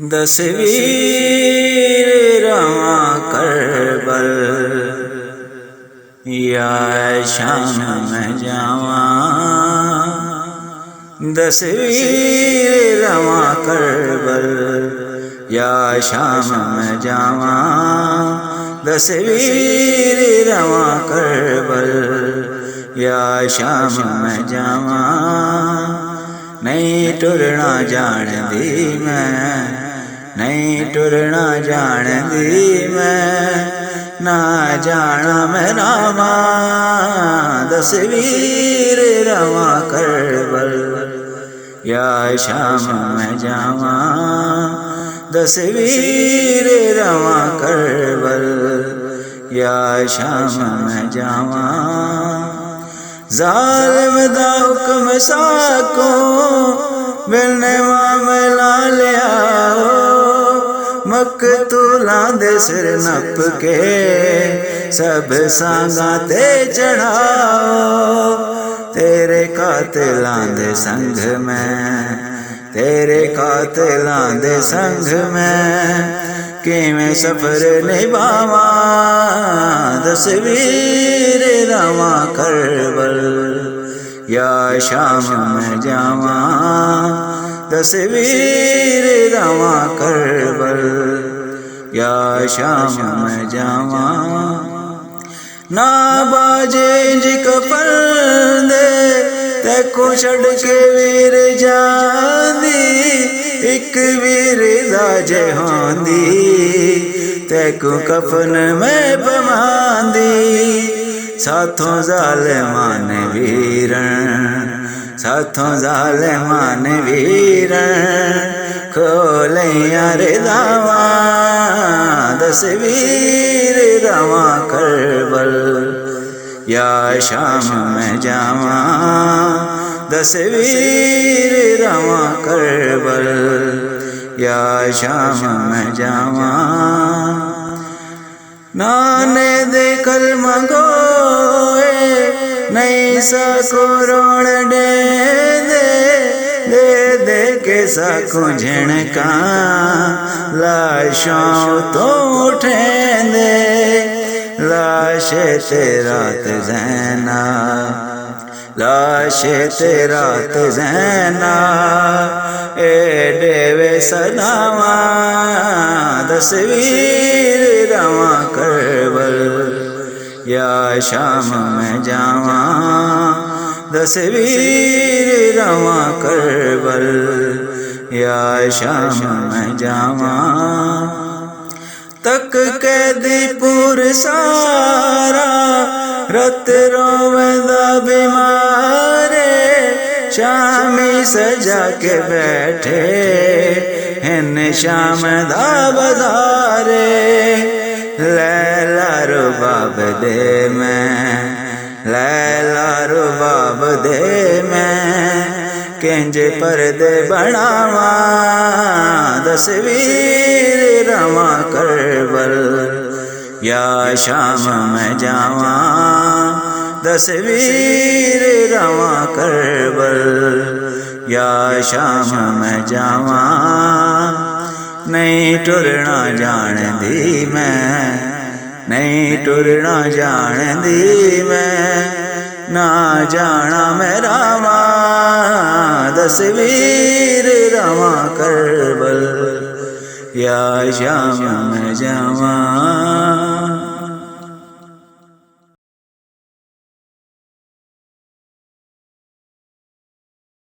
दसवीर रवा करबल या शाम में जावा। दसवीर रवा करबल या शाम में जावा। दसवीर रवा करबल या शाम में जावा। नहीं टुरना जान दी मैं, नहीं टुरना जान दी मैं, ना जाना मैं रामा। दसवीर रवा करबल या शाम में जावा। दसवीर रवा करबल या शाम में जावा। ज़ालिम दा हुक्म साको मिलने मामला लिया। मकतूलां दे सिर नप के सब सांगा ते चढ़ाओ। तेरे कातिलां दे संग में, तेरे कातिलां दे संग में किवें सफर निभावा। दसवीर रवा करबल या शाम में जावा। दसवीर रवा करबल या शाम में जावा। ना बाजे जी कफल दे तैको छड़ के वीर जांदी। एक वीर दाजे होंदी तैको कफन में पवांदी। साथों ज़ालिमां ने वीरन, साथों ज़ालिमां ने वीरन खोलियां रिदावा। दसवीर रवा करबल या शाम में जावा। दसवीर रवा करबल या शाम में जावा। नाने दे कलमा गोए नहीं सको रोण दे दे दे के सको झिणका लाशों तो उठेंदे। लाशे ते रात ज़ैना, लाशे ते रात ज़ैना ए देवे सदावा। दसवीर रवा करबल या शाम में जावा। दसवीर रवा करबल या शाम में जावा। तक कैदीपुर सारा रत रोवदा बीमारे। शामी सजा के बैठे हिन शाम दा बज़ारे। लैला रुबाब दे मैं, लैला रुबाब दे मैं किंज पर्दे बनावा। दसवीर रवा करबल या शाम में जावा। दसवीर रवा करबल या शाम में जावा। नहीं टुरना जान दी मैं, नहीं टुरना जान दी मैं, ना जाना मैं रामा। दसवीर रवा करबल या शाम में जावा।